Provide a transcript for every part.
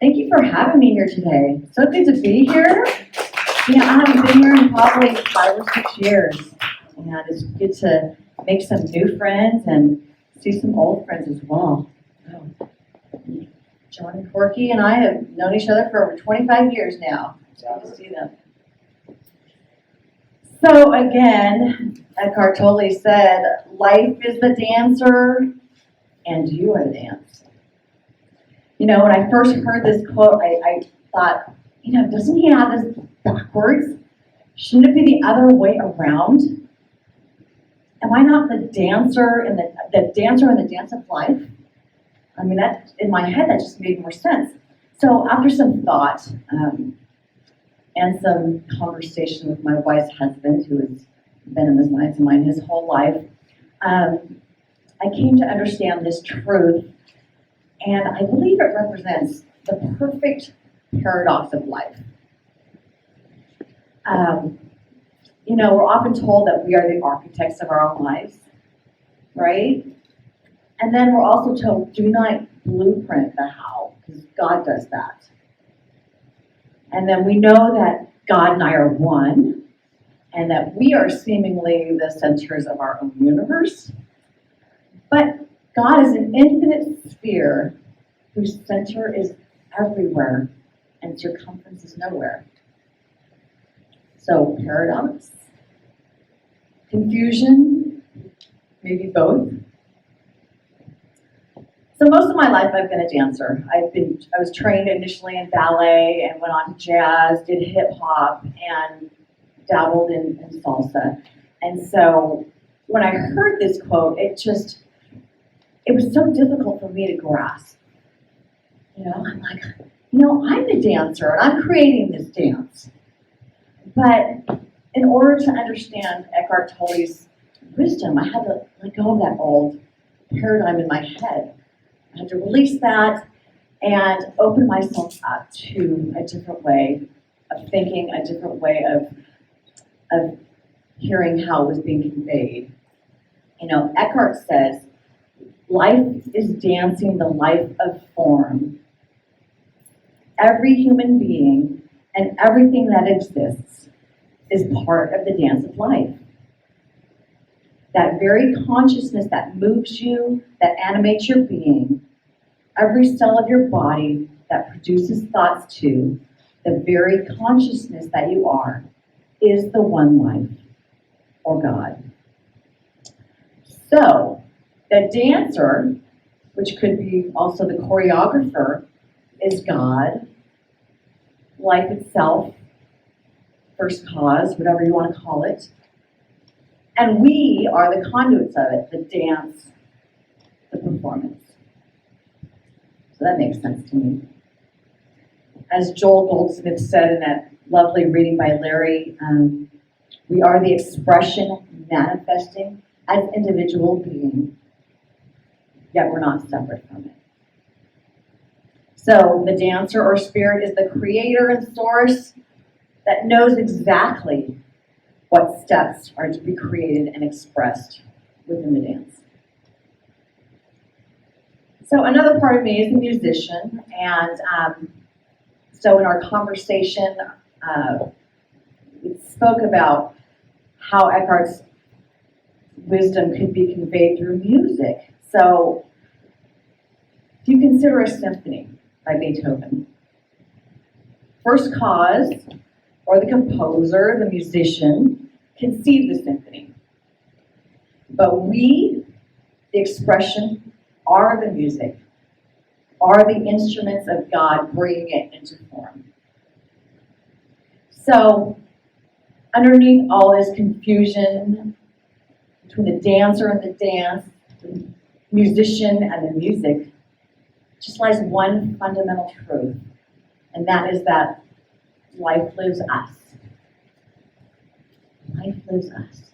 Thank you for having me here today. So good to be here. I haven't been here in probably 5 or 6 years. And it's good to make some new friends and see some old friends as well. John and Corky and I have known each other for over 25 years now. It's good to see them. So again, Eckhart Tolle said, life is the dancer and you are the dance. When I first heard this quote, I thought, doesn't he have this backwards? Shouldn't it be the other way around? Am I not the dancer in the dancer in the dance of life? That in my head, that just made more sense. So after some thought and some conversation with my wife's husband, who has been in this science of mine his whole life, I came to understand this truth, and I believe it represents the perfect paradox of life. We're often told that we are the architects of our own lives, right? And then we're also told, do not blueprint the how, because God does that. And then we know that God and I are one, and that we are seemingly the centers of our own universe. But God is an infinite sphere whose center is everywhere and circumference is nowhere. So paradox, confusion, maybe both. So most of my life I've been a dancer. I was trained initially in ballet and went on to jazz, did hip hop, and dabbled in salsa. And so when I heard this quote, it was so difficult for me to grasp. I'm like, I'm the dancer and I'm creating this dance. But in order to understand Eckhart Tolle's wisdom, I had to let go of that old paradigm in my head. I had to release that and open myself up to a different way of thinking, a different way of hearing how it was being conveyed. Eckhart says, life is dancing the life of form. Every human being and everything that exists is part of the dance of life. That very consciousness that moves you, that animates your being, every cell of your body that produces thoughts to, the very consciousness that you are, is the one life, or God. So, the dancer, which could be also the choreographer, is God, life itself, first cause, whatever you want to call it. And we are the conduits of it, the dance, the performance. So that makes sense to me. As Joel Goldsmith said in that lovely reading by Larry, we are the expression manifesting as individual being, yet we're not separate from it. So the dancer or spirit is the creator and source that knows exactly what steps are to be created and expressed within the dance. So another part of me is a musician, and so in our conversation, we spoke about how Eckhart's wisdom could be conveyed through music. So if you consider a symphony by Beethoven, first cause, or the composer, the musician, conceived the symphony. But we, the expression, are the music, are the instruments of God bringing it into form. So, underneath all this confusion between the dancer and the dance, the musician and the music, just lies one fundamental truth, and that is that life lives us. Life lives us.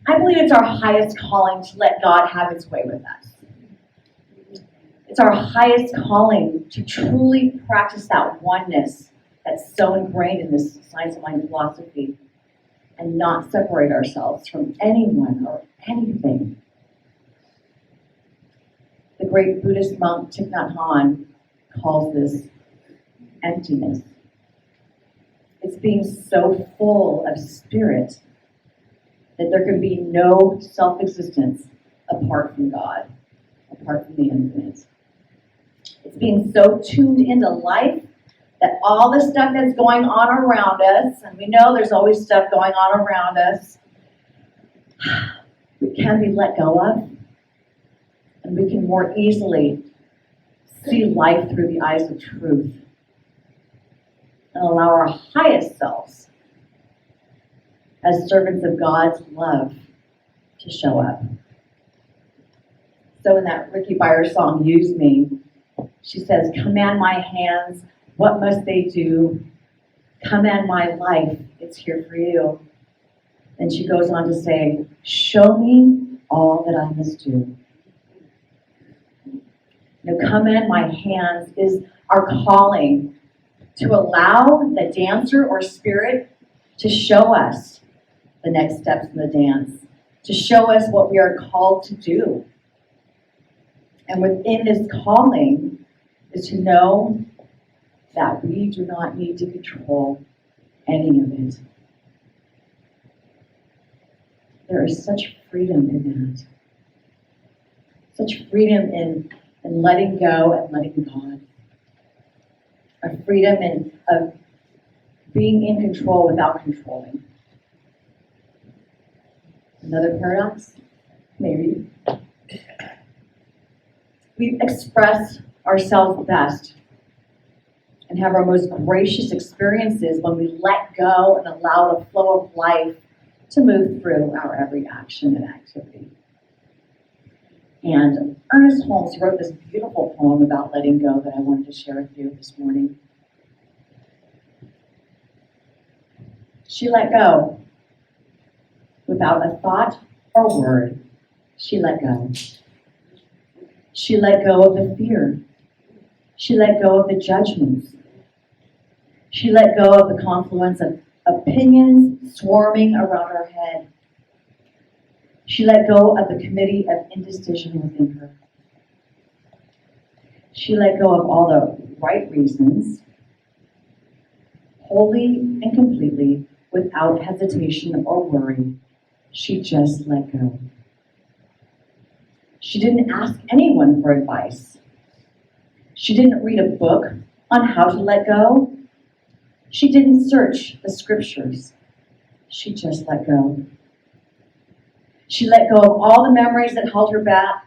I believe it's our highest calling to let God have his way with us. It's our highest calling to truly practice that oneness that's so ingrained in this science of mind philosophy and not separate ourselves from anyone or anything. The great Buddhist monk Thich Nhat Hanh calls this emptiness. It's being so full of spirit that there can be no self-existence apart from God, apart from the infinite. It's being so tuned into life that all the stuff that's going on around us, and we know there's always stuff going on around us, we can be let go of, and we can more easily see life through the eyes of truth and allow our highest selves as servants of God's love to show up. So in that Ricky Byers song, Use Me, she says, command my hands, what must they do? Command my life, it's here for you. And she goes on to say, show me all that I must do. Now, command my hands is our calling to allow the dancer or spirit to show us the next steps in the dance, to show us what we are called to do. And within this calling is to know that we do not need to control any of it. There is such freedom in that. Such freedom in letting go and letting God. A freedom of being in control without controlling. Another paradox? Maybe. We express ourselves best and have our most gracious experiences when we let go and allow the flow of life to move through our every action and activity. And Ernest Holmes wrote this beautiful poem about letting go that I wanted to share with you this morning. She let go. Without a thought or word, she let go. She let go of the fear. She let go of the judgments. She let go of the confluence of opinions swarming around her head. She let go of the committee of indecision within her. She let go of all the right reasons, wholly and completely, without hesitation or worry. She just let go. She didn't ask anyone for advice. She didn't read a book on how to let go. She didn't search the scriptures. She just let go. She let go of all the memories that held her back.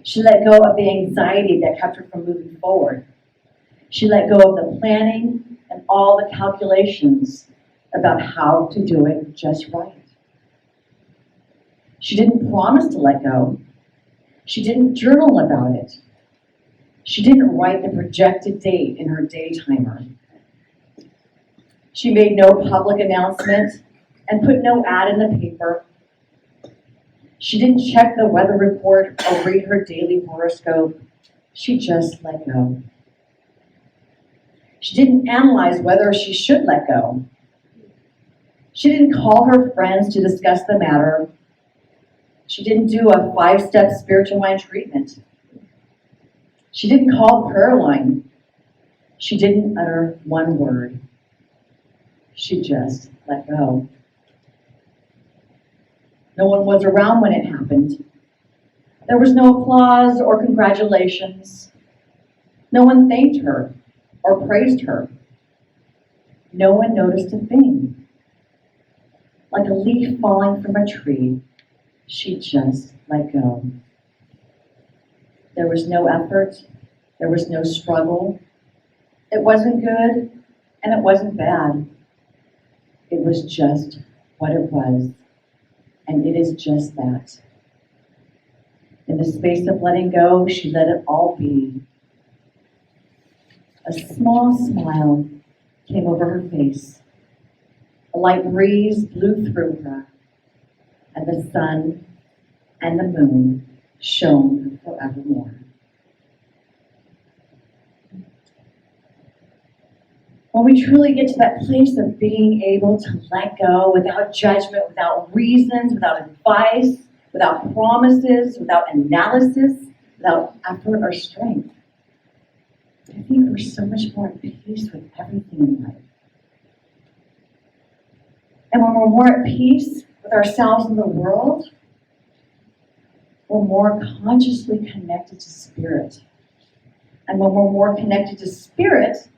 She let go of the anxiety that kept her from moving forward. She let go of the planning and all the calculations about how to do it just right. She didn't promise to let go. She didn't journal about it. She didn't write the projected date in her day timer. She made no public announcement and put no ad in the paper. She didn't check the weather report or read her daily horoscope. She just let go. She didn't analyze whether she should let go. She didn't call her friends to discuss the matter. She didn't do a 5-step spiritual mind treatment. She didn't call the prayer line. She didn't utter one word. She just let go. No one was around when it happened. There was no applause or congratulations. No one thanked her or praised her. No one noticed a thing. Like a leaf falling from a tree, she just let go. There was no effort. There was no struggle. It wasn't good and it wasn't bad. It was just what it was. And it is just that. In the space of letting go, she let it all be. A small smile came over her face. A light breeze blew through her, and the sun and the moon shone forevermore. When we truly get to that place of being able to let go without judgment, without reasons, without advice, without promises, without analysis, without effort or strength. I think we're so much more at peace with everything in life. And when we're more at peace with ourselves and the world, we're more consciously connected to spirit. And when we're more connected to spirit,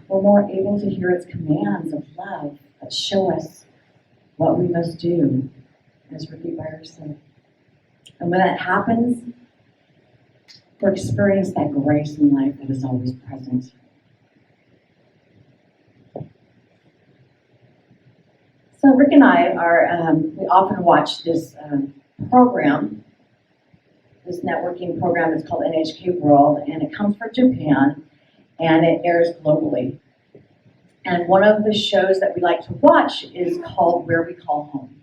we're more able to hear its commands of love that show us what we must do, as Ricky Byers said. And when that happens, we're experiencing that grace in life that is always present. So Rick and I we often watch this program, this networking program. It's called NHK World, and it comes from Japan, and it airs globally. And one of the shows that we like to watch is called Where We Call Home.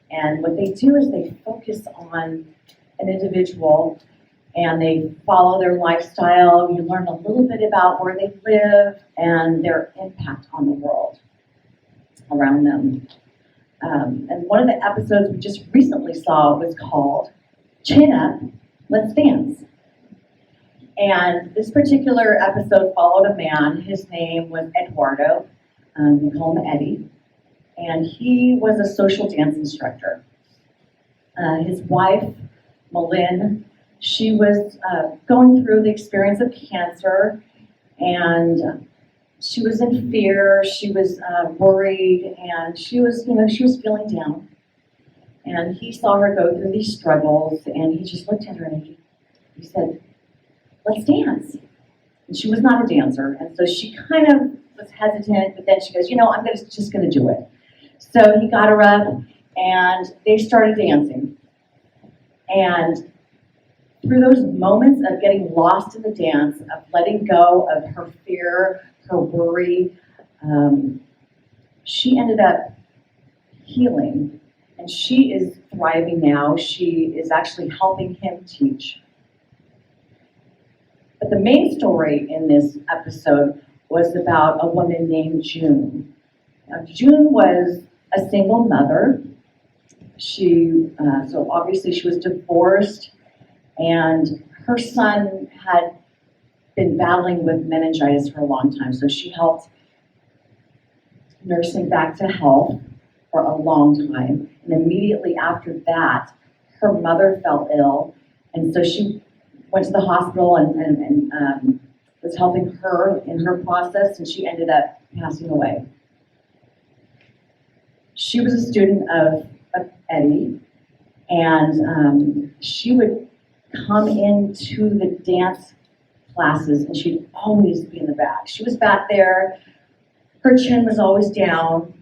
And what they do is they focus on an individual and they follow their lifestyle. You learn a little bit about where they live and their impact on the world around them. And one of the episodes we just recently saw was called Chin Up, Let's Dance. And this particular episode followed a man. His name was Eduardo. We call him Eddie. And he was a social dance instructor. His wife, Malin, she was going through the experience of cancer, and she was in fear, she was worried, and she was feeling down. And he saw her go through these struggles, and he just looked at her and he said, "Let's dance." And she was not a dancer, and so she kind of was hesitant, but then she goes, I'm just going to do it. So he got her up, and they started dancing. And through those moments of getting lost in the dance, of letting go of her fear, her worry, she ended up healing. And she is thriving now. She is actually helping him teach. But the main story in this episode was about a woman named June. Now, June was a single mother. So obviously she was divorced, and her son had been battling with meningitis for a long time. So she helped nurse him back to health for a long time. And immediately after that, her mother fell ill, and so she went to the hospital and was helping her in her process, and she ended up passing away. She was a student of Eddie, and she would come into the dance classes, and she'd always be in the back. She was back there, her chin was always down,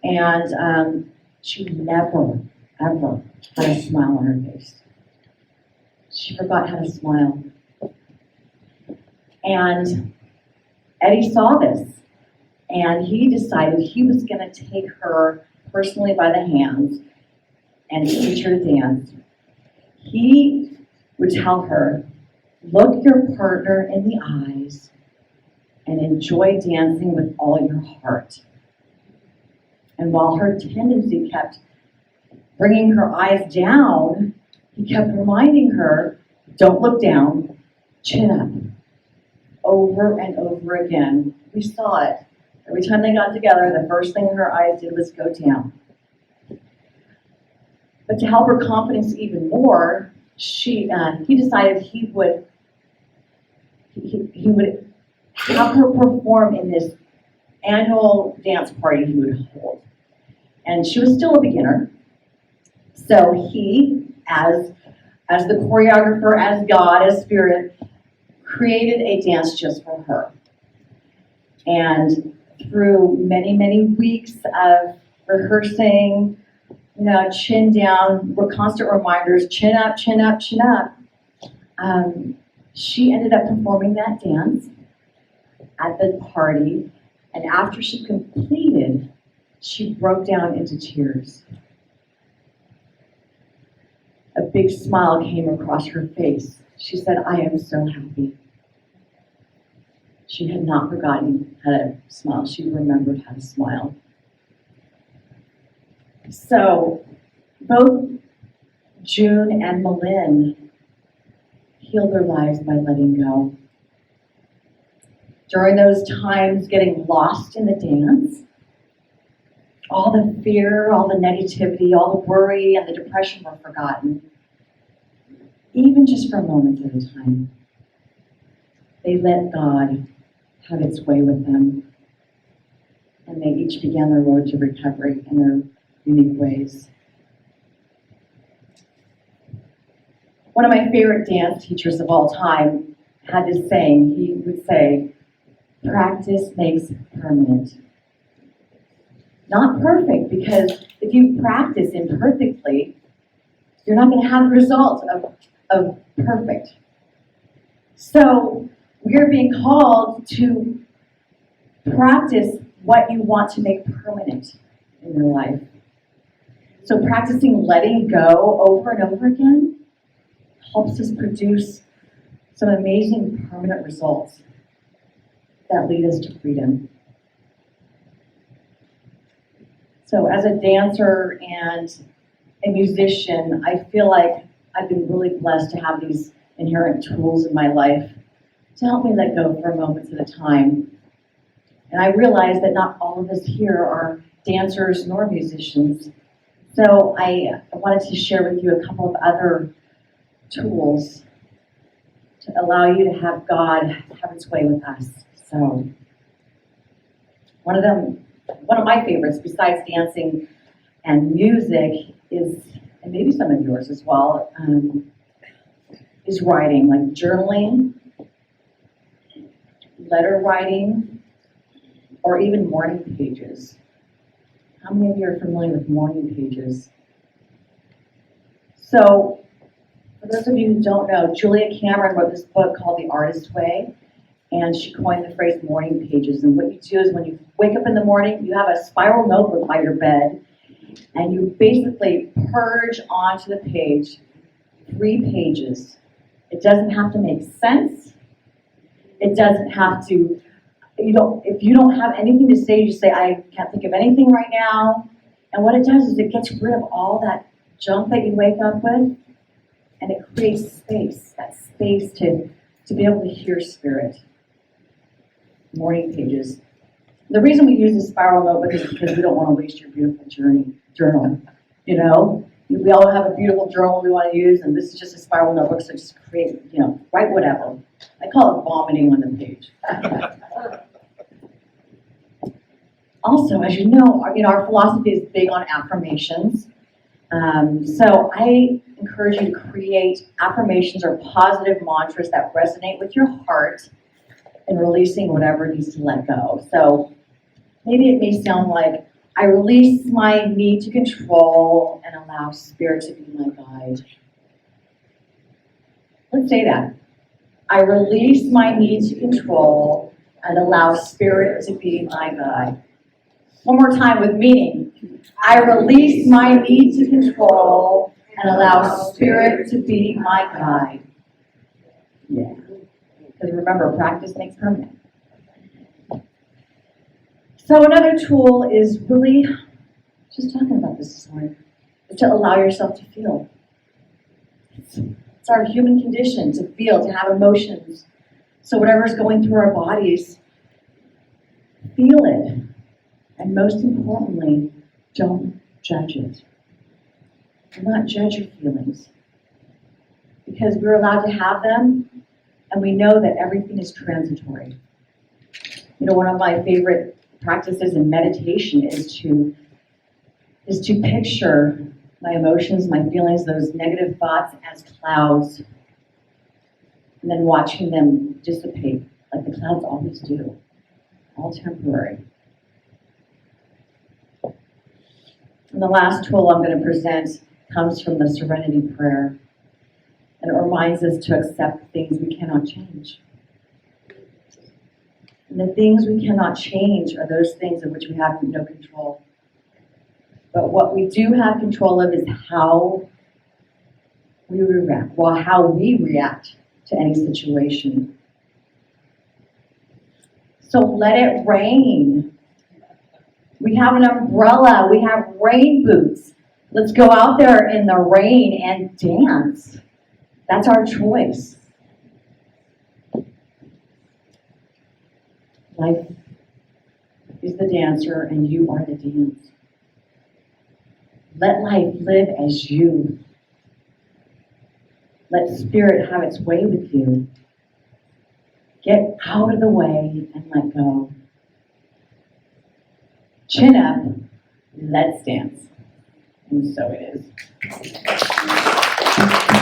and she never, ever had a smile on her face. She forgot how to smile. And Eddie saw this, and he decided he was going to take her personally by the hands and teach her to dance. He would tell her, look your partner in the eyes and enjoy dancing with all your heart. And while her tendency kept bringing her eyes down, he kept reminding her, don't look down, chin up. Over and over again. We saw it. Every time they got together, the first thing her eyes did was go down. But to help her confidence even more, he decided he would have her perform in this annual dance party he would hold. And she was still a beginner. So he, as the choreographer, as God, as Spirit, created a dance just for her. And through many, many weeks of rehearsing, chin down, were constant reminders, chin up, chin up, chin up. She ended up performing that dance at the party, and after she completed, she broke down into tears. A big smile came across her face. She said, I am so happy. She had not forgotten how to smile. She remembered how to smile. So both June and Malin healed their lives by letting go. During those times, getting lost in the dance, all the fear, all the negativity, all the worry, and the depression were forgotten, even just for a moment at a time. They let God have its way with them, and they each began their road to recovery in their unique ways. One of my favorite dance teachers of all time had this saying. He would say, "Practice makes permanent." Not perfect, because if you practice imperfectly, you're not going to have the results of perfect. So we're being called to practice what you want to make permanent in your life. So practicing letting go over and over again helps us produce some amazing permanent results that lead us to freedom. So as a dancer and a musician, I feel like I've been really blessed to have these inherent tools in my life to help me let go for moments at a time. And I realize that not all of us here are dancers nor musicians. So I wanted to share with you a couple of other tools to allow you to have God have its way with us. So one of my favorites besides dancing and music is, and maybe some of yours as well, is writing, like journaling, letter writing, or even morning pages. How many of you are familiar with morning pages? So, for those of you who don't know, Julia Cameron wrote this book called The Artist's Way, and she coined the phrase morning pages. And what you do is when you wake up in the morning, you have a spiral notebook by your bed, and you basically purge onto the page 3 pages. It doesn't have to make sense. It doesn't have to, if you don't have anything to say, you just say, "I can't think of anything right now." And what it does is it gets rid of all that junk that you wake up with, and it creates space, that space to be able to hear spirit. Morning pages. The reason we use a spiral notebook is because we don't want to waste your beautiful journal. We all have a beautiful journal we want to use, and this is just a spiral notebook, so just create, write whatever. I call it vomiting on the page. Also, as you know, our philosophy is big on affirmations. So I encourage you to create affirmations or positive mantras that resonate with your heart in releasing whatever needs to let go. So maybe it may sound like, "I release my need to control and allow spirit to be my guide." Let's say that. "I release my need to control and allow spirit to be my guide." One more time with meaning. "I release my need to control and allow spirit to be my guide." Yeah. Because remember, practice makes permanent. So another tool is really, just talking about this morning, is to allow yourself to feel. It's our human condition to feel, to have emotions. So whatever's going through our bodies, feel it. And most importantly, don't judge it. Do not judge your feelings. Because we're allowed to have them, and we know that everything is transitory. One of my favorite practices in meditation is to picture my emotions, my feelings, those negative thoughts as clouds, and then watching them dissipate like the clouds always do, all temporary. And the last tool I'm going to present comes from the Serenity Prayer, and it reminds us to accept things we cannot change. And the things we cannot change are those things of which we have no control. But what we do have control of is how we react to any situation. So let it rain. We have an umbrella. We have rain boots. Let's go out there in the rain and dance. That's our choice. Life is the dancer and you are the dance. Let life live as you. Let spirit have its way with you. Get out of the way and let go. Chin up, let's dance. And so it is.